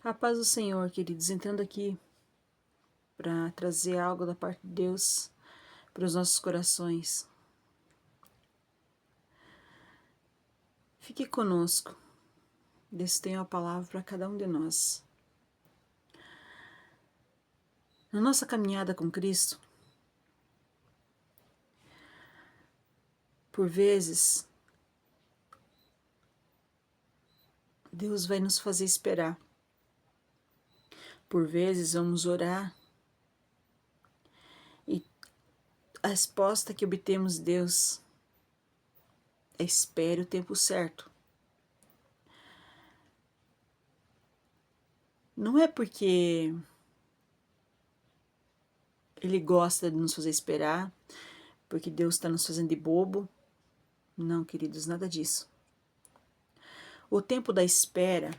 A paz do Senhor, queridos, entrando aqui para trazer algo da parte de Deus para os nossos corações. Fique conosco. Deus tem a palavra para cada um de nós. Na nossa caminhada com Cristo, por vezes, Deus vai nos fazer esperar. Por vezes, vamos orar e a resposta que obtemos de Deus é: espere o tempo certo. Não é porque Ele gosta de nos fazer esperar, porque Deus está nos fazendo de bobo. Não, queridos, nada disso. O tempo da espera,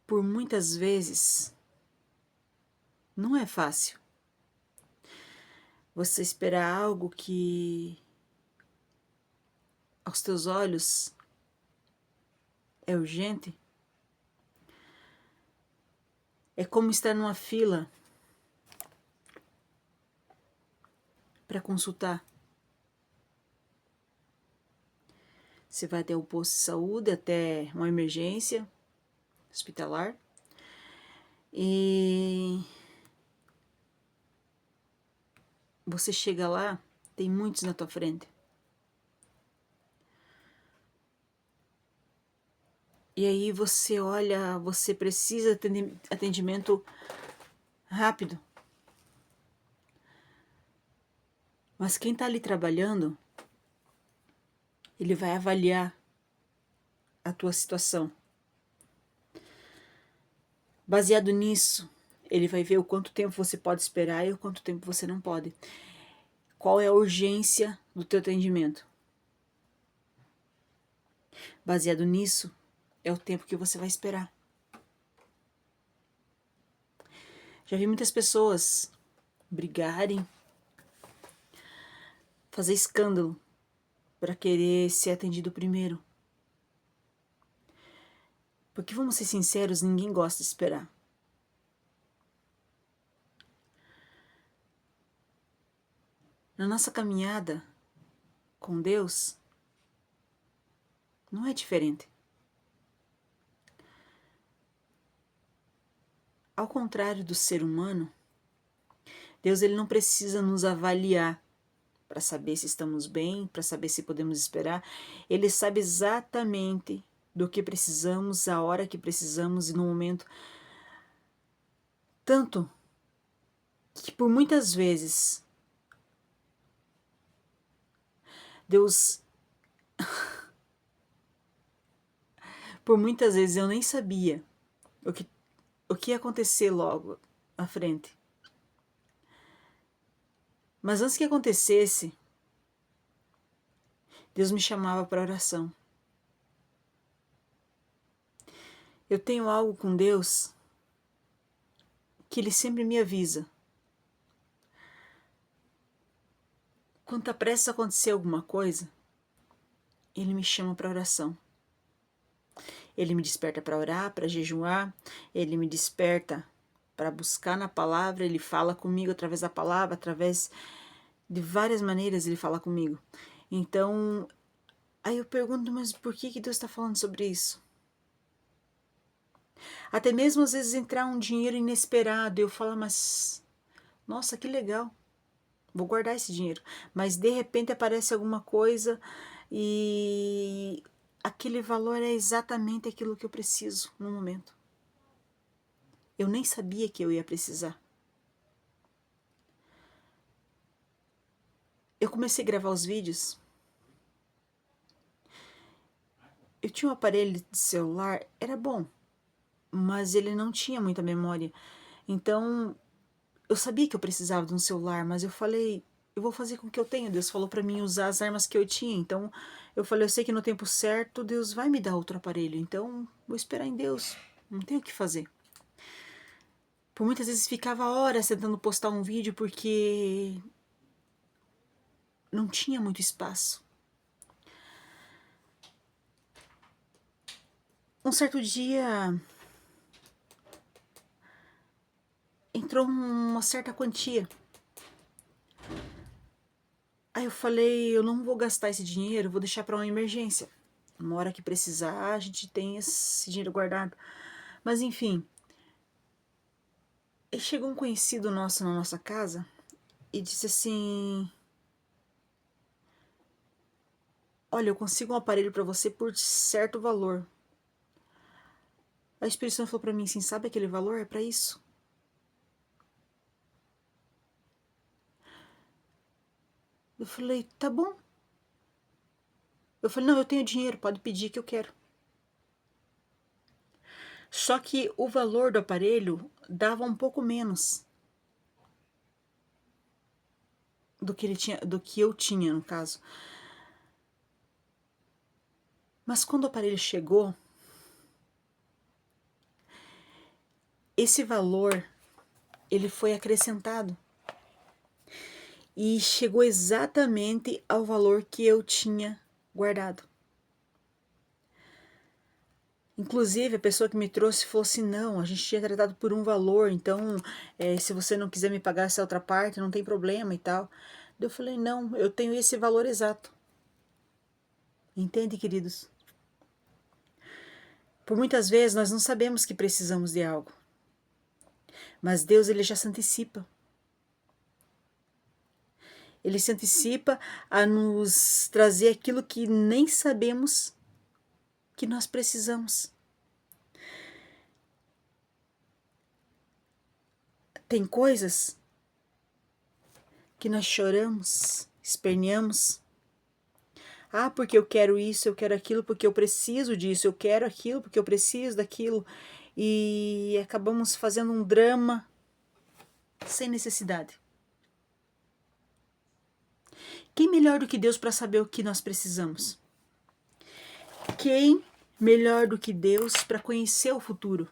por muitas vezes, não é fácil. Você esperar algo que, aos teus olhos, é urgente, é como estar numa fila para consultar. Você vai até o posto de saúde, até uma emergência hospitalar, e você chega lá, tem muitos na tua frente. E aí você olha, você precisa de atendimento rápido. Mas quem está ali trabalhando, ele vai avaliar a tua situação. Baseado nisso, ele vai ver o quanto tempo você pode esperar e o quanto tempo você não pode. Qual é a urgência do teu atendimento? Baseado nisso, é o tempo que você vai esperar. Já vi muitas pessoas brigarem, fazer escândalo para querer ser atendido primeiro. Porque, vamos ser sinceros, ninguém gosta de esperar. Na nossa caminhada com Deus, não é diferente. Ao contrário do ser humano, Deus ele não precisa nos avaliar para saber se estamos bem, para saber se podemos esperar. Ele sabe exatamente do que precisamos, a hora que precisamos e no momento. Tanto que por muitas vezes Deus, por muitas vezes eu nem sabia o que ia acontecer logo à frente. Mas antes que acontecesse, Deus me chamava para oração. Eu tenho algo com Deus que Ele sempre me avisa. Quando está prestes a acontecer alguma coisa, Ele me chama para oração. Ele me desperta para orar, para jejuar, Ele me desperta para buscar na palavra, Ele fala comigo através da palavra, através de várias maneiras Ele fala comigo. Então, aí eu pergunto, mas por que Deus está falando sobre isso? Até mesmo às vezes entrar um dinheiro inesperado, eu falo, mas nossa, que legal, vou guardar esse dinheiro. Mas de repente aparece alguma coisa e aquele valor é exatamente aquilo que eu preciso no momento. Eu nem sabia que eu ia precisar. Eu comecei a gravar os vídeos. Eu tinha um aparelho de celular, era bom, mas ele não tinha muita memória. Então, eu sabia que eu precisava de um celular, mas eu falei, eu vou fazer com o que eu tenho. Deus falou para mim usar as armas que eu tinha. Então, eu falei, eu sei que no tempo certo Deus vai me dar outro aparelho. Então, vou esperar em Deus. Não tenho o que fazer. Por muitas vezes ficava horas tentando postar um vídeo porque não tinha muito espaço. Um certo dia, entrou uma certa quantia. Aí eu falei, eu não vou gastar esse dinheiro, vou deixar para uma emergência. Uma hora que precisar, a gente tem esse dinheiro guardado. Mas enfim, aí chegou um conhecido nosso na nossa casa e disse assim: olha, eu consigo um aparelho para você por certo valor. A Espírito Santo falou para mim assim: sabe aquele valor? É para isso. Eu falei, tá bom. Eu falei, não, eu tenho dinheiro, pode pedir que eu quero. Só que o valor do aparelho dava um pouco menos do que ele tinha, do que eu tinha, no caso. Mas quando o aparelho chegou, esse valor ele foi acrescentado e chegou exatamente ao valor que eu tinha guardado. Inclusive, a pessoa que me trouxe falou assim, não, a gente tinha tratado por um valor, então, se você não quiser me pagar essa outra parte, não tem problema e tal. Eu falei, não, eu tenho esse valor exato. Entende, queridos? Por muitas vezes, nós não sabemos que precisamos de algo. Mas Deus, ele já se antecipa. Ele se antecipa a nos trazer aquilo que nem sabemos que nós precisamos. Tem coisas que nós choramos, esperneamos. Ah, porque eu quero isso, eu quero aquilo, porque eu preciso disso, eu quero aquilo, porque eu preciso daquilo. E acabamos fazendo um drama sem necessidade. Quem melhor do que Deus para saber o que nós precisamos? Quem melhor do que Deus para conhecer o futuro?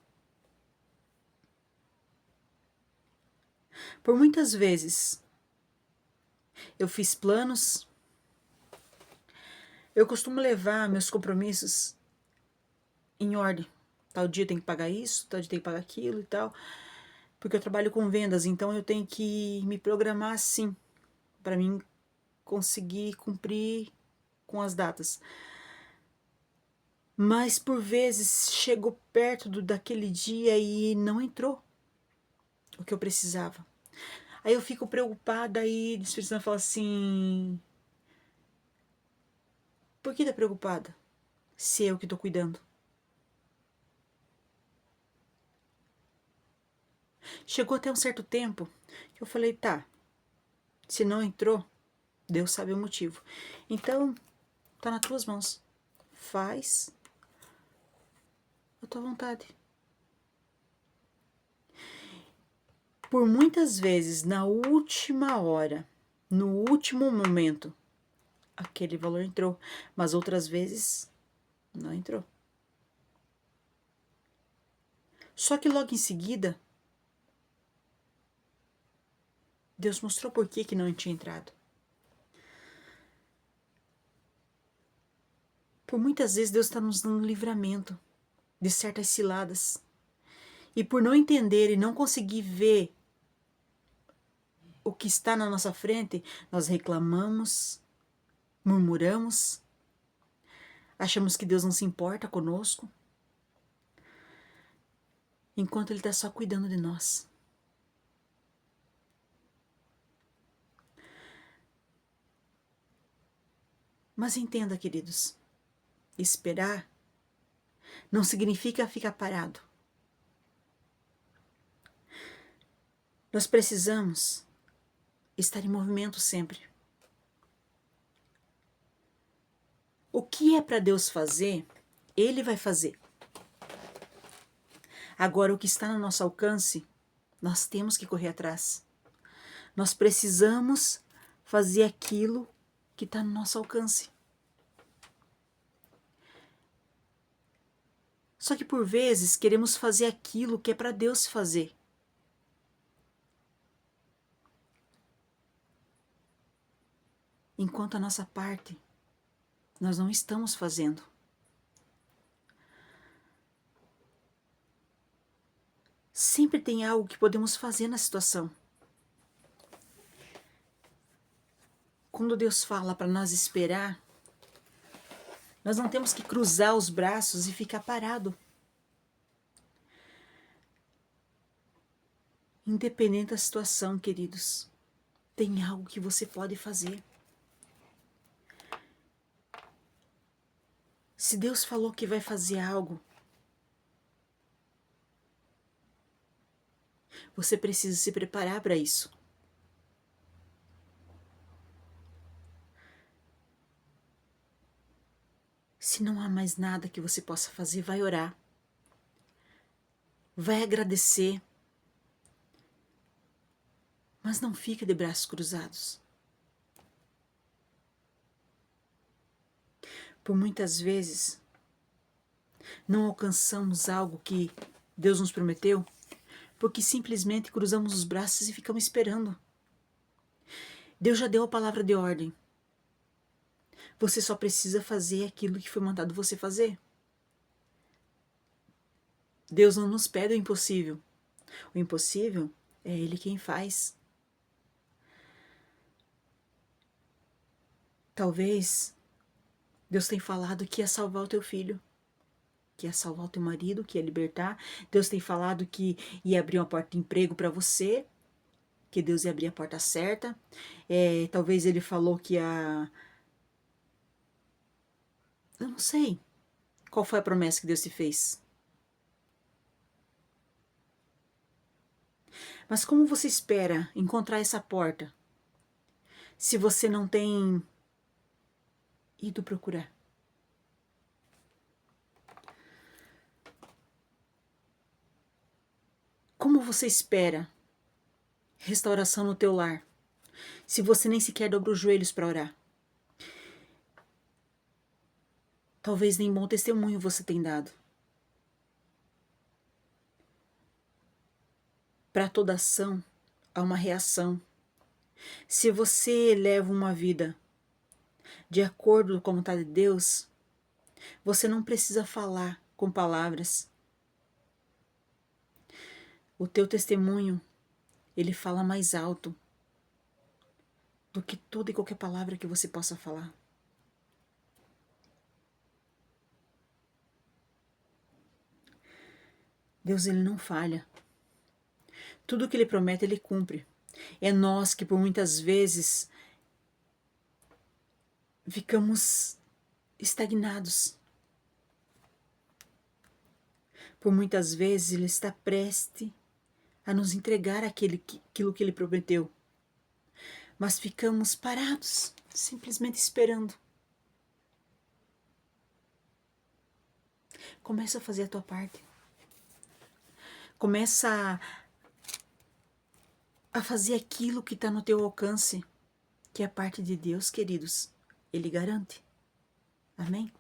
Por muitas vezes, eu fiz planos. Eu costumo levar meus compromissos em ordem. Tal dia eu tenho que pagar isso, tal dia eu tenho que pagar aquilo e tal. Porque eu trabalho com vendas, então eu tenho que me programar assim, para mim conseguir cumprir com as datas. Mas por vezes chegou perto daquele dia e não entrou o que eu precisava. Aí eu fico preocupada e o Espírito Santo fala assim: por que tá preocupada? Se é eu que tô cuidando. Chegou até um certo tempo que eu falei, tá, se não entrou, Deus sabe o motivo. Então, tá nas tuas mãos. Faz a tua vontade. Por muitas vezes, na última hora, no último momento, aquele valor entrou, mas outras vezes não entrou. Só que logo em seguida, Deus mostrou por que não tinha entrado. Por muitas vezes Deus está nos dando livramento de certas ciladas. E por não entender e não conseguir ver o que está na nossa frente, nós reclamamos, murmuramos, achamos que Deus não se importa conosco, enquanto Ele está só cuidando de nós. Mas entenda, queridos, esperar não significa ficar parado. Nós precisamos estar em movimento sempre. O que é para Deus fazer, Ele vai fazer. Agora, o que está no nosso alcance, nós temos que correr atrás. Nós precisamos fazer aquilo que está no nosso alcance. Só que por vezes queremos fazer aquilo que é para Deus fazer. Enquanto a nossa parte nós não estamos fazendo. Sempre tem algo que podemos fazer na situação. Quando Deus fala para nós esperar, nós não temos que cruzar os braços e ficar parado. Independente da situação, queridos, tem algo que você pode fazer. Se Deus falou que vai fazer algo, você precisa se preparar para isso. Se não há mais nada que você possa fazer, vai orar. Vai agradecer. Mas não fique de braços cruzados. Por muitas vezes, não alcançamos algo que Deus nos prometeu, porque simplesmente cruzamos os braços e ficamos esperando. Deus já deu a palavra de ordem. Você só precisa fazer aquilo que foi mandado você fazer. Deus não nos pede o impossível. O impossível é Ele quem faz. Talvez Deus tenha falado que ia salvar o teu filho, que ia salvar o teu marido, que ia libertar. Deus tem falado que ia abrir uma porta de emprego para você, que Deus ia abrir a porta certa. Talvez Ele falou que ia... Eu não sei qual foi a promessa que Deus te fez. Mas como você espera encontrar essa porta se você não tem ido procurar? Como você espera restauração no teu lar se você nem sequer dobra os joelhos para orar? Talvez nem bom testemunho você tenha dado. Para toda ação há uma reação. Se você leva uma vida de acordo com a vontade de Deus, você não precisa falar com palavras. O teu testemunho, ele fala mais alto do que toda e qualquer palavra que você possa falar. Deus, ele não falha. Tudo que ele promete, ele cumpre. É nós que por muitas vezes ficamos estagnados. Por muitas vezes ele está prestes a nos entregar aquilo que ele prometeu. Mas ficamos parados, simplesmente esperando. Começa a fazer a tua parte. Começa a fazer aquilo que está no teu alcance, que é a parte de Deus, queridos. Ele garante. Amém?